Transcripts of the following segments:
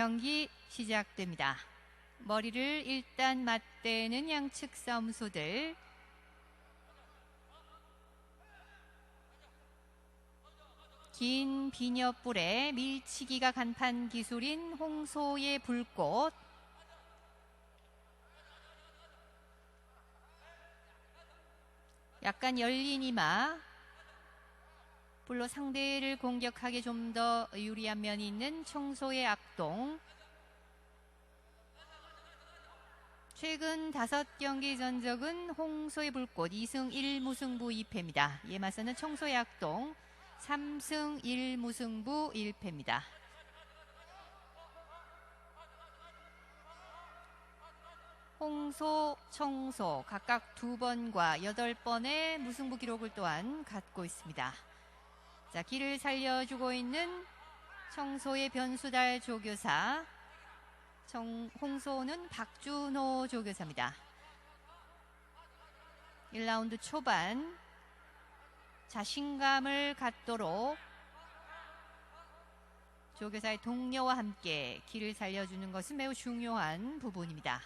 경기 시작됩니다. 머리를 일단 맞대는 양측 싸움소들. 긴 비녀뿔에 밀치기가 간판 기술인 홍소의 불꽃. 약간 열린 이마. 불로 상대를 공격하기 좀 더 유리한 면이 있는 청소의 악동. 최근 5경기 전적은 홍소의 불꽃 2승 1무승부 2패입니다. 이에 맞서는 청소의 악동 3승 1무승부 1패입니다. 홍소, 청소 각각 2번과 8번의 무승부 기록을 또한 갖고 있습니다. 자, 길을 살려주고 있는 청소의 변수달 조교사, 홍소는 박준호 조교사입니다. 1라운드 초반 자신감을 갖도록 조교사의 동료와 함께 길을 살려주는 것은 매우 중요한 부분입니다.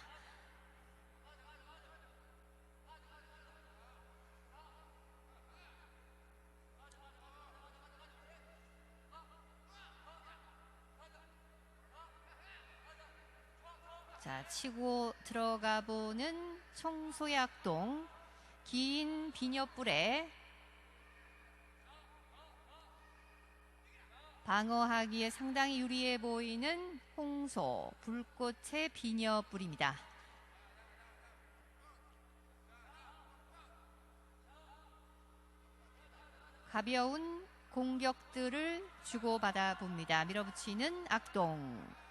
자, 치고 들어가 보는 청소의 악동. 긴 비녀뿔에 방어하기에 상당히 유리해 보이는 홍소, 불꽃의 비녀뿔입니다. 가벼운 공격들을 주고받아 봅니다. 밀어붙이는 악동.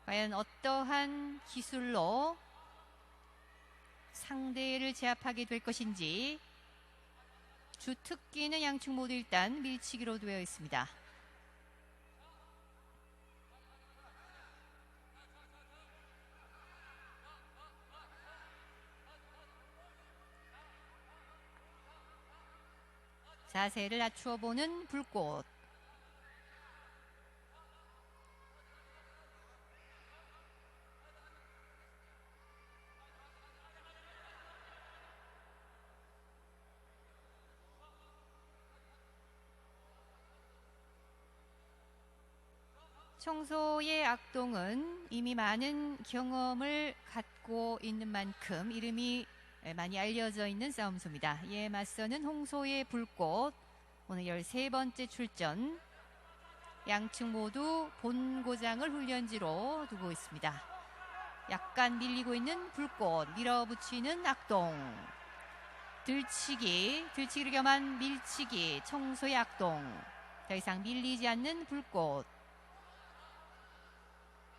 과연 어떠한 기술로 상대를 제압하게 될 것인지. 주특기는 양측 모두 일단 밀치기로 되어 있습니다. 자세를 낮추어 보는 불꽃. 청소의 악동은 이미 많은 경험을 갖고 있는 만큼 이름이 많이 알려져 있는 싸움소입니다. 이에 맞서는 홍소의 불꽃, 오늘 13번째 출전. 양측 모두 본고장을 훈련지로 두고 있습니다. 약간 밀리고 있는 불꽃, 밀어붙이는 악동. 들치기를 겸한 밀치기, 청소의 악동. 더 이상 밀리지 않는 불꽃.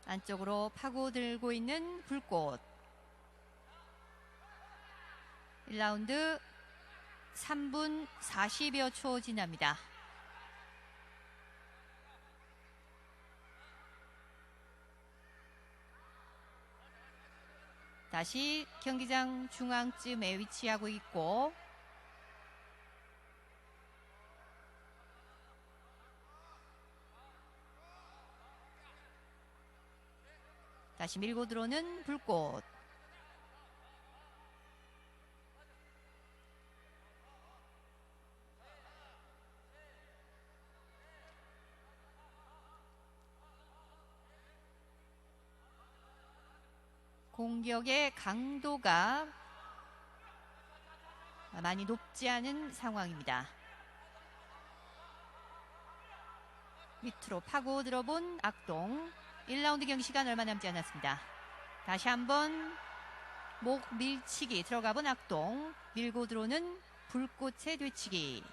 안쪽으로 파고들고 있는 불꽃. 1라운드 3분 40여 초 지납니다. 다시 경기장 중앙쯤에 위치하고 있고, 다시 밀고 들어오는 불꽃. 공격의 강도가 많이 높지 않은 상황입니다. 밑으로 파고 들어본 악동. 1라운드 경기 시간 얼마 남지 않았습니다. 다시 한번 목 밀치기 들어가 본 악동. 밀고 들어오는 불꽃의 되치기.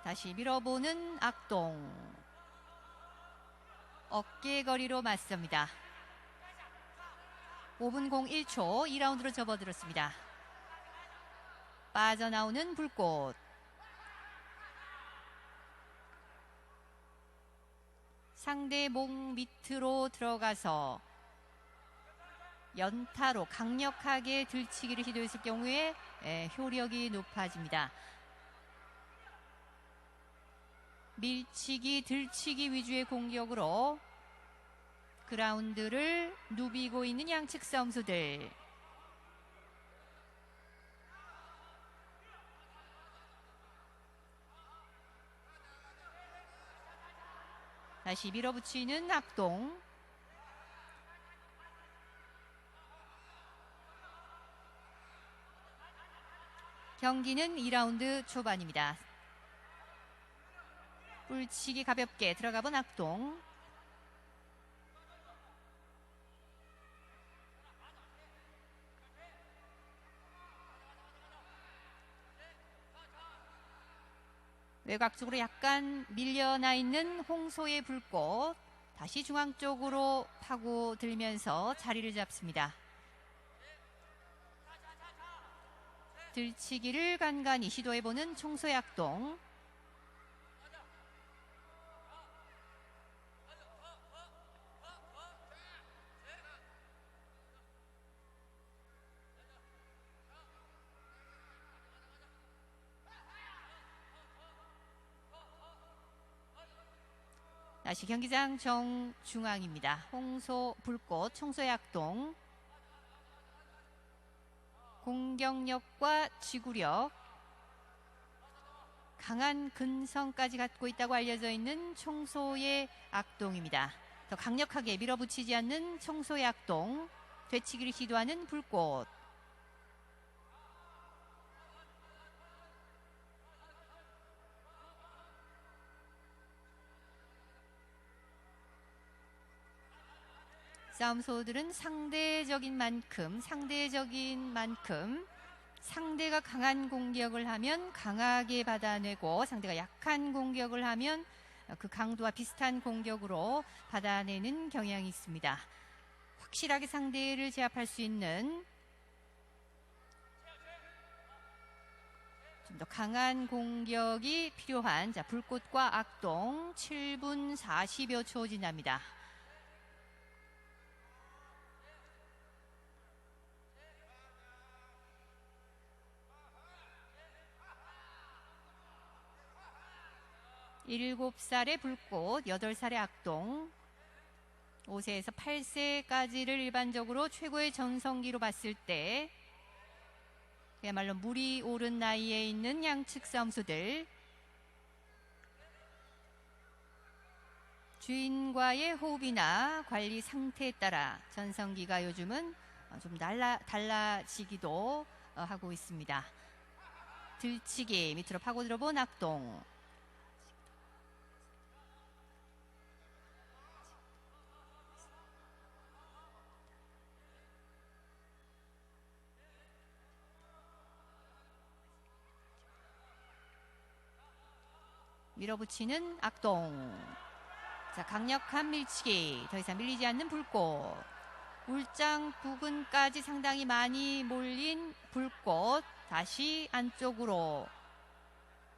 다시 밀어보는 악동. 어깨거리로 맞섭니다. 5분 01초 2라운드로 접어들었습니다. 빠져나오는 불꽃. 상대 목 밑으로 들어가서 연타로 강력하게 들치기를 시도했을 경우에 효력이 높아집니다. 밀치기, 들치기 위주의 공격으로 그라운드를 누비고 있는 양측 선수들. 다시 밀어붙이는 악동. 경기는 2라운드 초반입니다. 뿔치기 가볍게 들어가본 악동. 외곽 쪽으로 약간 밀려나 있는 홍소의 불꽃. 다시 중앙 쪽으로 파고들면서 자리를 잡습니다. 들치기를 간간히 시도해보는 청소의 악동. 다시 경기장 정중앙입니다. 홍소, 불꽃, 청소의 악동. 공격력과 지구력, 강한 근성까지 갖고 있다고 알려져 있는 청소의 악동입니다. 더 강력하게 밀어붙이지 않는 청소의 악동. 되치기를 시도하는 불꽃. 싸움소들은 상대적인 만큼 상대가 강한 공격을 하면 강하게 받아내고 상대가 약한 공격을 하면 그 강도와 비슷한 공격으로 받아내는 경향이 있습니다. 확실하게 상대를 제압할 수 있는 좀 더 강한 공격이 필요한 불꽃과 악동. 7분 40여 초 지납니다. 일곱 살의 불꽃, 8살의 악동. 5세에서 8세까지를 일반적으로 최고의 전성기로 봤을 때 그야말로 물이 오른 나이에 있는 양측 싸움수들. 주인과의 호흡이나 관리 상태에 따라 전성기가 요즘은 좀 달라지기도 하고 있습니다. 들치기 밑으로 파고들어본 악동. 밀어붙이는 악동. 자, 강력한 밀치기. 더 이상 밀리지 않는 불꽃. 울장 부근까지 상당히 많이 몰린 불꽃. 다시 안쪽으로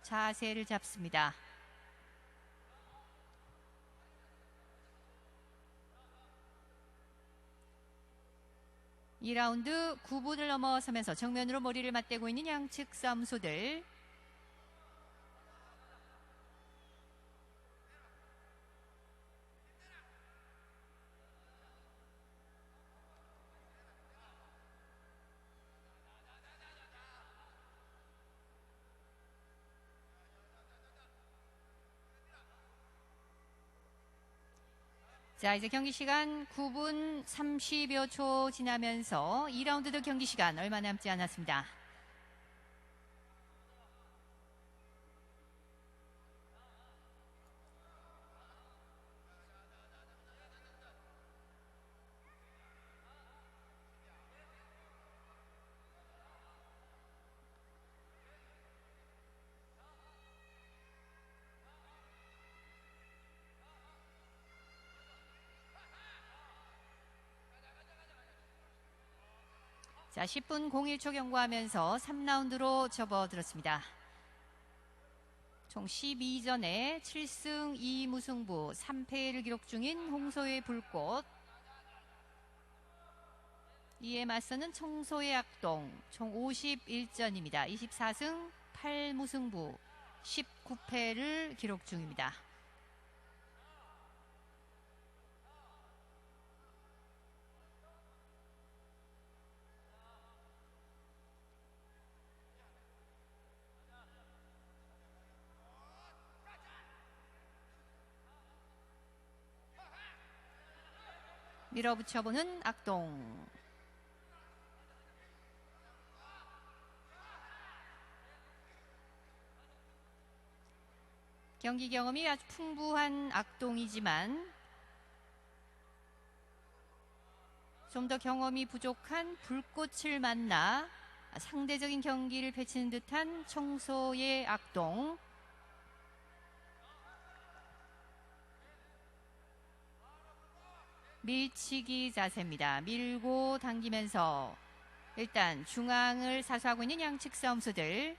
자세를 잡습니다. (2라운드) 9분을 넘어서면서 정면으로 머리를 맞대고 있는 양측 싸움수들. 자, 이제 경기 시간 9분 30여 초 지나면서 2라운드도 경기 시간 얼마 남지 않았습니다. 자, 10분 01초 경과하면서 3라운드로 접어들었습니다. 총 12전에 7승 2무승부 3패를 기록 중인 홍소의 불꽃. 이에 맞서는 청소의 악동 총 51전입니다. 24승 8무승부 19패를 기록 중입니다. 밀어붙여보는 악동. 경기 경험이 아주 풍부한 악동이지만 좀 더 경험이 부족한 불꽃을 만나 상대적인 경기를 펼치는 듯한 청소의 악동. 밀치기 자세입니다. 밀고 당기면서 일단 중앙을 사수하고 있는 양측 싸움수들.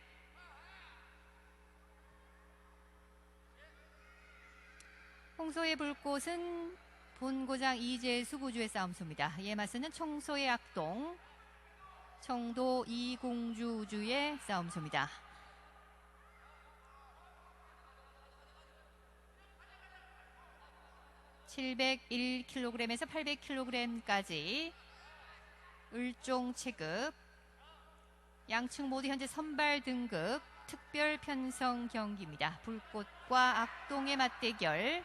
홍소의 불꽃은 본고장 이재수 구주의 싸움수입니다. 이에 맞서는 청소의 악동, 청도 이공주 우주의 싸움수입니다. (701kg에서 800kg까지) 을종 체급, 양측 모두 현재 선발 등급 특별 편성 경기입니다. 불꽃과 악동의 맞대결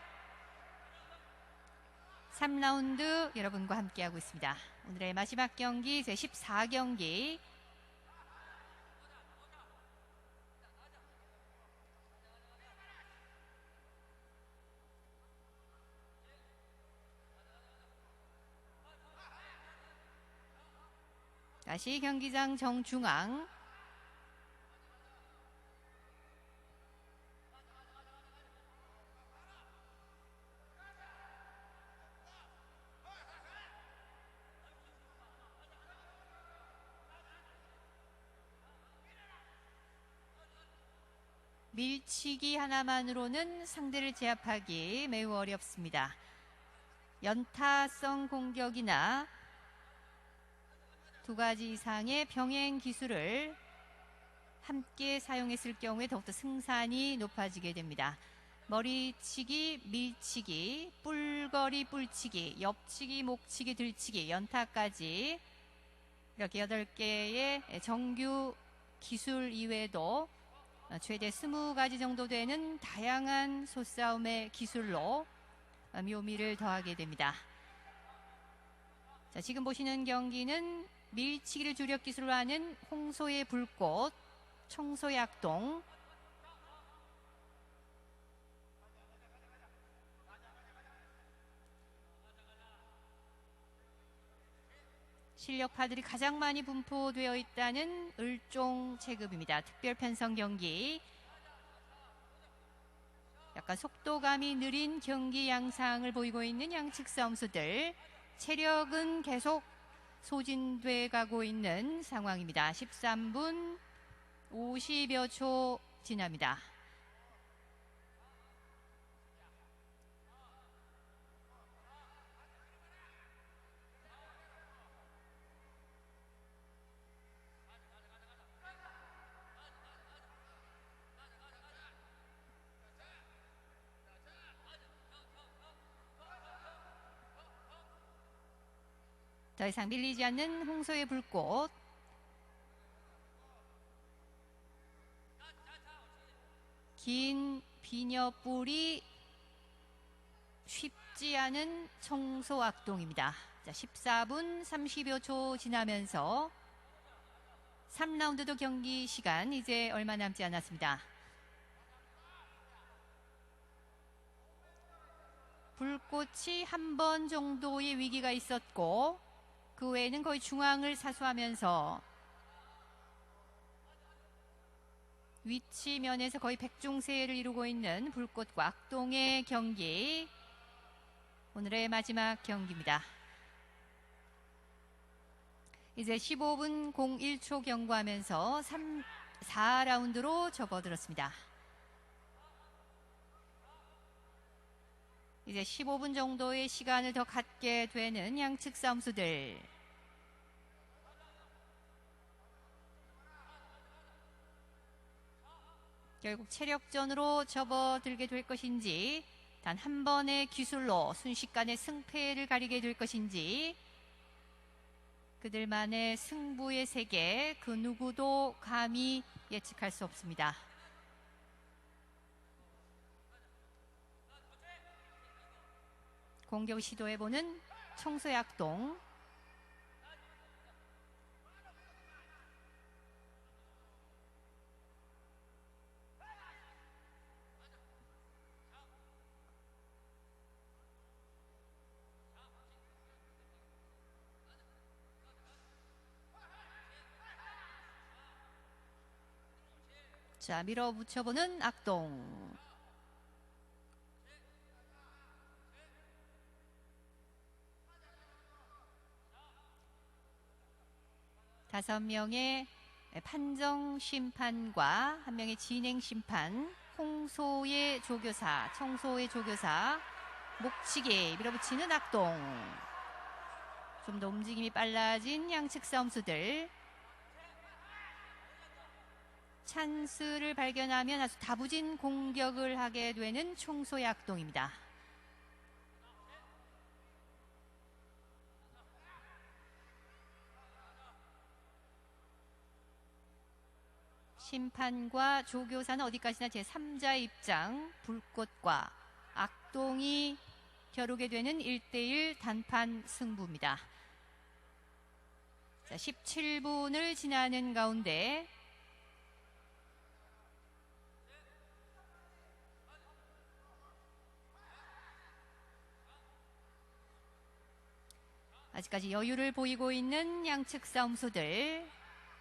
3라운드 여러분과 함께하고 있습니다. 오늘의 마지막 경기 제14경기. 다시 경기장 정중앙. 밀치기 하나만으로는 상대를 제압하기 매우 어렵습니다. 연타성 공격이나 두 가지 이상의 병행 기술을 함께 사용했을 경우에 더욱더 승산이 높아지게 됩니다. 머리치기, 밀치기, 뿔거리 뿔치기, 옆치기, 목치기, 들치기, 연타까지 이렇게 8개의 정규 기술 이외에도 최대 20가지 정도 되는 다양한 소싸움의 기술로 묘미를 더하게 됩니다. 자, 지금 보시는 경기는 밀치기를 주력 기술로 하는 홍소의 불꽃, 청소의 악동. 실력파들이 가장 많이 분포되어 있다는 을종 체급입니다. 특별 편성 경기. 약간 속도감이 느린 경기 양상을 보이고 있는 양측 싸움수들. 체력은 계속 소진돼 가고 있는 상황입니다. 13분 50여 초 지납니다. 더 이상 밀리지 않는 홍소의 불꽃. 긴 비녀뿔이 쉽지 않은 청소 악동입니다. 자, 14분 30여 초 지나면서 3라운드도 경기 시간 이제 얼마 남지 않았습니다. 불꽃이 한 번 정도의 위기가 있었고 그 외에는 거의 중앙을 사수하면서 위치 면에서 거의 백중세를 이루고 있는 불꽃과 악동의 경기. 오늘의 마지막 경기입니다. 이제 15분 01초 경과하면서 4라운드로 접어들었습니다. 이제 15분 정도의 시간을 더 갖게 되는 양측 싸움수들. 결국 체력전으로 접어들게 될 것인지, 단 한 번의 기술로 순식간에 승패를 가리게 될 것인지, 그들만의 승부의 세계, 그 누구도 감히 예측할 수 없습니다. 공격을 시도해보는 청소의 악동. 자, 밀어붙여보는 악동. 다섯 명의 판정 심판과 한 명의 진행 심판, 홍소의 조교사, 청소의 조교사, 목치기, 밀어붙이는 악동. 좀 더 움직임이 빨라진 양측 싸움수들. 찬스를 발견하면 아주 다부진 공격을 하게 되는 청소의 악동입니다. 심판과 조교사는 어디까지나 제3자의 입장, 불꽃과 악동이 겨루게 되는 1대1 단판 승부입니다. 자, 17분을 지나는 가운데 아직까지 여유를 보이고 있는 양측 싸움수들.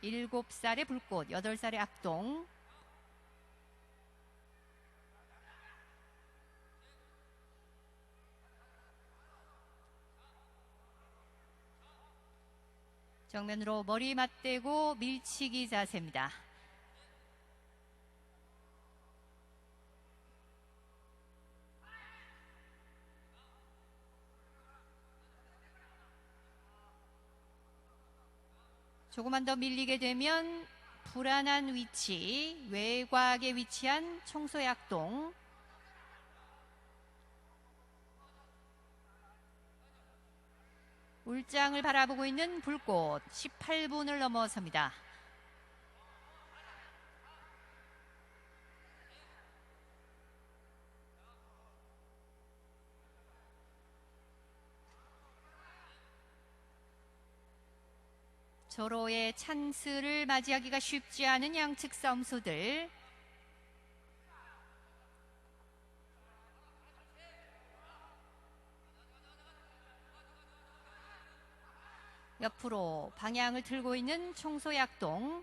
7살의 불꽃, 8살의 악동. 정면으로 머리 맞대고 밀치기 자세입니다. 조금만 더 밀리게 되면 불안한 위치, 외곽에 위치한 청소의 악동. 울장을 바라보고 있는 불꽃. 18분을 넘어섭니다. 서로의 찬스를 맞이하기가 쉽지 않은 양측 싸움수들. 옆으로 방향을 틀고 있는 청소의 악동.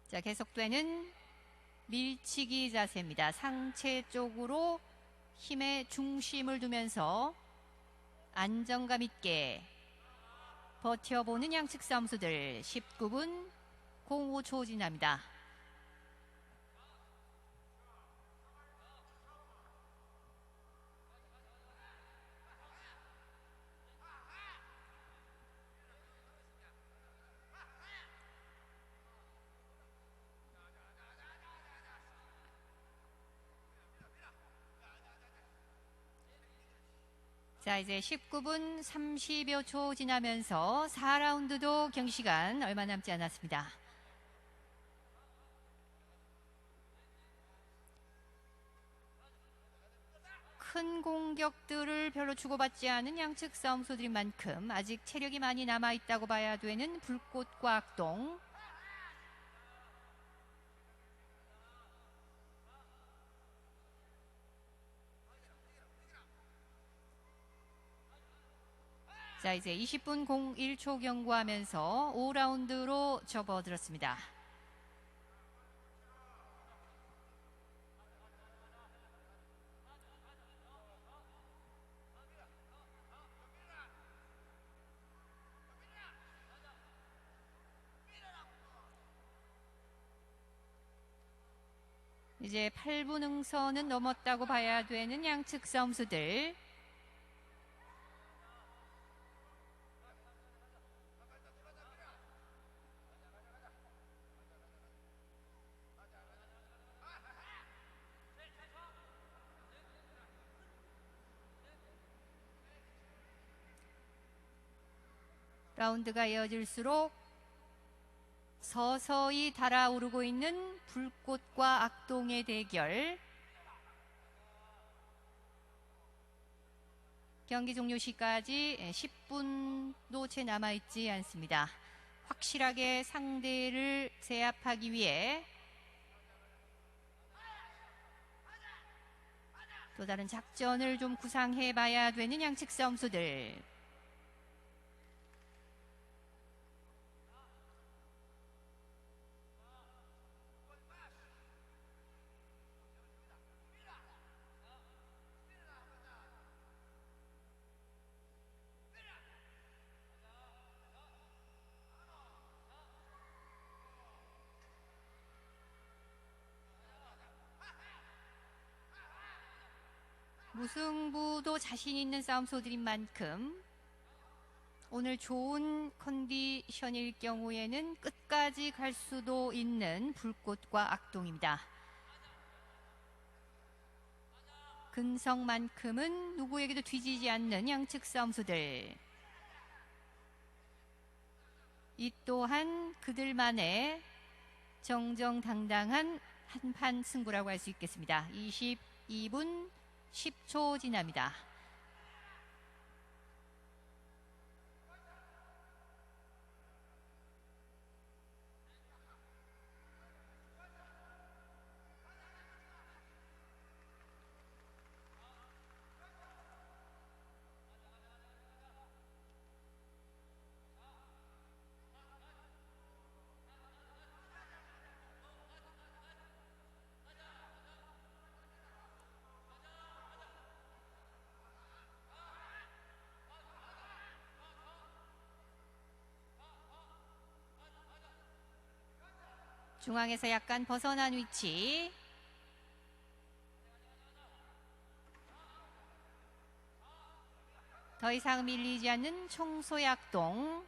자, 계속되는 밀치기 자세입니다. 상체 쪽으로 힘의 중심을 두면서 안정감 있게 버텨보는 양측 싸움수들. 19분 05초 지납니다. 자, 이제 19분 30여 초 지나면서 4라운드도 경시간 얼마 남지 않았습니다. 큰 공격들을 별로 주고받지 않은 양측 싸움수들인 만큼 아직 체력이 많이 남아있다고 봐야 되는 불꽃과 악동. 자, 이제 20분 01초 경과하면서 5라운드로 접어들었습니다. 이제 8분 응선은 넘었다고 봐야 되는 양측 싸움수들. 라운드가 이어질수록 서서히 달아오르고 있는 불꽃과 악동의 대결. 경기 종료 시까지 10분도 채 남아있지 않습니다. 확실하게 상대를 제압하기 위해 또 다른 작전을 좀 구상해 봐야 되는 양측 싸움수들. 무승부도 자신 있는 싸움소들인 만큼 오늘 좋은 컨디션일 경우에는 끝까지 갈 수도 있는 불꽃과 악동입니다. 근성만큼은 누구에게도 뒤지지 않는 양측 싸움수들. 이 또한 그들만의 정정당당한 한판 승부라고 할 수 있겠습니다. 22분 10초 지납니다. 중앙에서 약간 벗어난 위치. 더 이상 밀리지 않는 청소의 악동.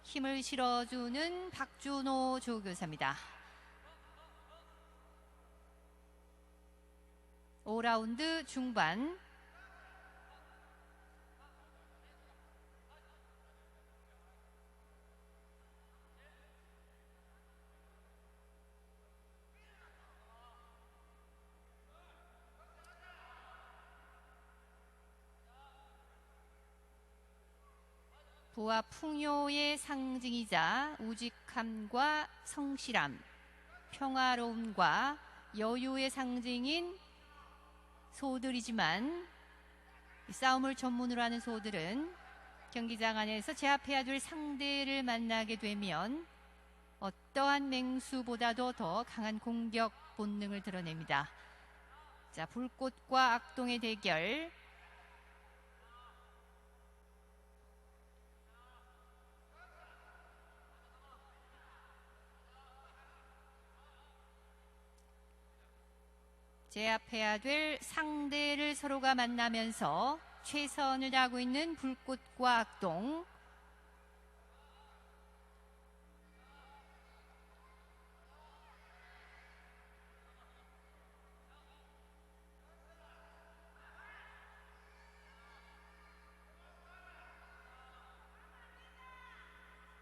힘을 실어주는 박준호 조교사입니다. 5라운드 중반. 부와 풍요의 상징이자 우직함과 성실함, 평화로움과 여유의 상징인 소들이지만 싸움을 전문으로 하는 소들은 경기장 안에서 제압해야 될 상대를 만나게 되면 어떠한 맹수보다도 더 강한 공격 본능을 드러냅니다. 자, 불꽃과 악동의 대결. 제압해야 될 상대를 서로가 만나면서 최선을 다하고 있는 불꽃과 악동.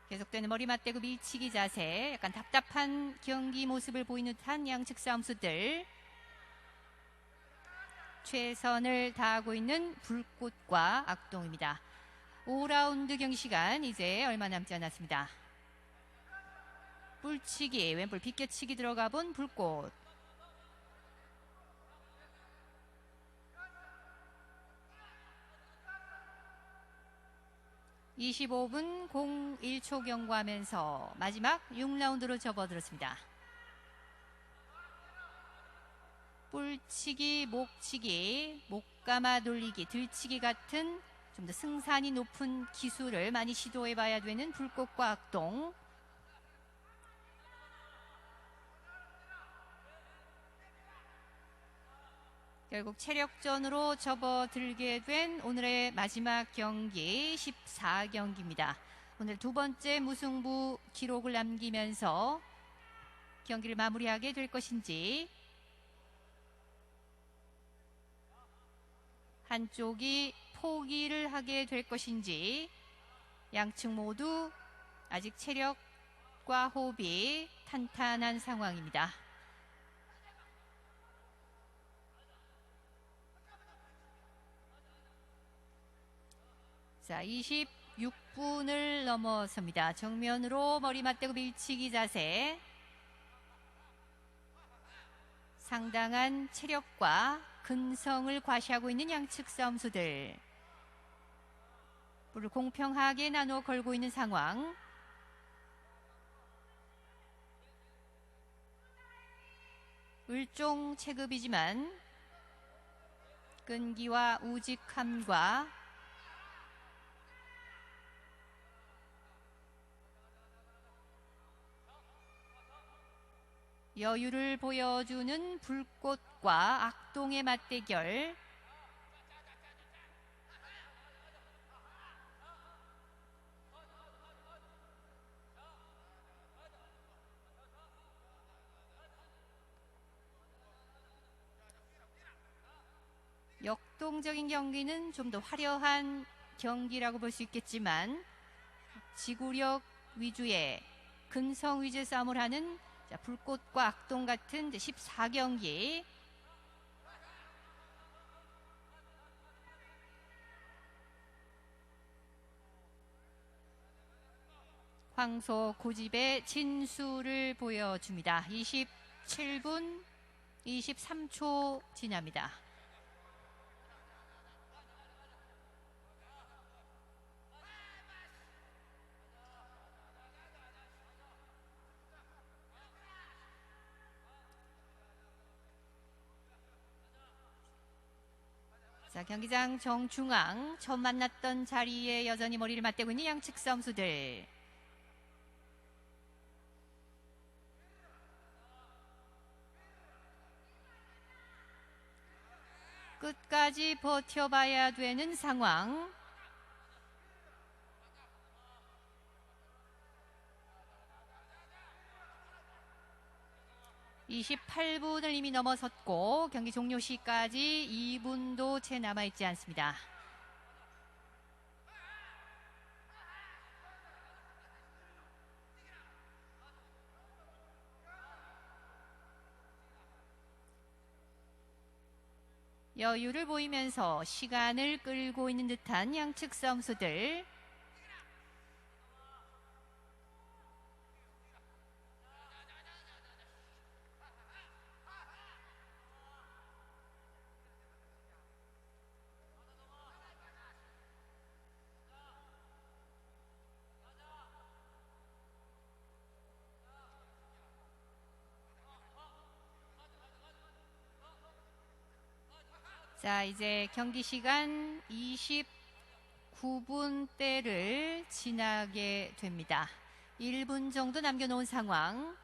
계속되는 머리 맞대고 밀치기 자세. 약간 답답한 경기 모습을 보이는 듯한 양측 싸움수들. 최선을 다하고 있는 불꽃과 악동입니다. 5라운드 경기 시간 이제 얼마 남지 않았습니다. 뿔치기, 왼볼 비껴치기 들어가 본 불꽃. 25분 01초 경과하면서 마지막 6라운드로 접어들었습니다. 뿔치기, 목치기, 목감아 돌리기, 들치기 같은 좀 더 승산이 높은 기술을 많이 시도해봐야 되는 불꽃과 악동. 결국 체력전으로 접어들게 된 오늘의 마지막 경기 14경기입니다. 오늘 두 번째 무승부 기록을 남기면서 경기를 마무리하게 될 것인지, 한쪽이 포기를 하게 될 것인지, 양측 모두 아직 체력과 호흡이 탄탄한 상황입니다. 자, 26분을 넘어섭니다. 정면으로 머리 맞대고 밀치기 자세. 상당한 체력과 근성을 과시하고 있는 양측 싸움수들. 볼을 공평하게 나눠 걸고 있는 상황. 을종 체급이지만 끈기와 우직함과 여유를 보여주는 불꽃과 악동의 맞대결. 역동적인 경기는 좀 더 화려한 경기라고 볼 수 있겠지만, 지구력 위주의 근성 위주의 싸움을 하는 불꽃과 악동 같은 14경기. 황소 고집의 진수를 보여줍니다. 27분 23초 지납니다. 자, 경기장 정중앙 처음 만났던 자리에 여전히 머리를 맞대고 있는 양측 싸움수들. 끝까지 버텨봐야 되는 상황. (28분을) 이미 넘어섰고 경기 종료 시까지 2분도 채 남아있지 않습니다. 여유를 보이면서 시간을 끌고 있는 듯한 양측 싸움수들. 자, 이제 경기 시간 29분대를 지나게 됩니다. 1분 정도 남겨놓은 상황.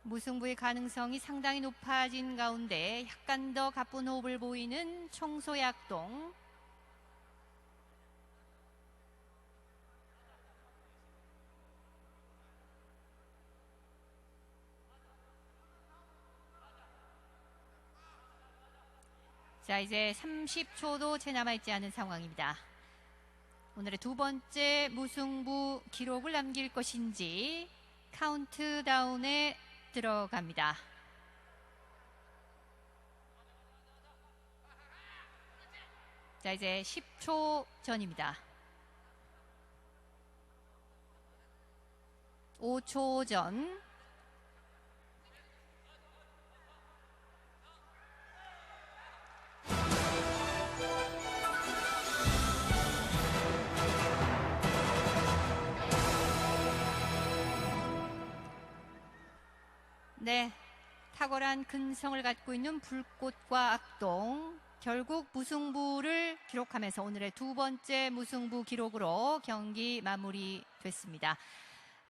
무승부의 가능성이 상당히 높아진 가운데 약간 더 가쁜 호흡을 보이는 청소의 악동. 자, 이제 30초도 채 남아있지 않은 상황입니다. 오늘의 두 번째 무승부 기록을 남길 것인지 카운트다운에 들어갑니다. 자, 이제 10초 전입니다. 5초 전. 네, 탁월한 근성을 갖고 있는 불꽃과 악동. 결국 무승부를 기록하면서 오늘의 두 번째 무승부 기록으로 경기 마무리됐습니다.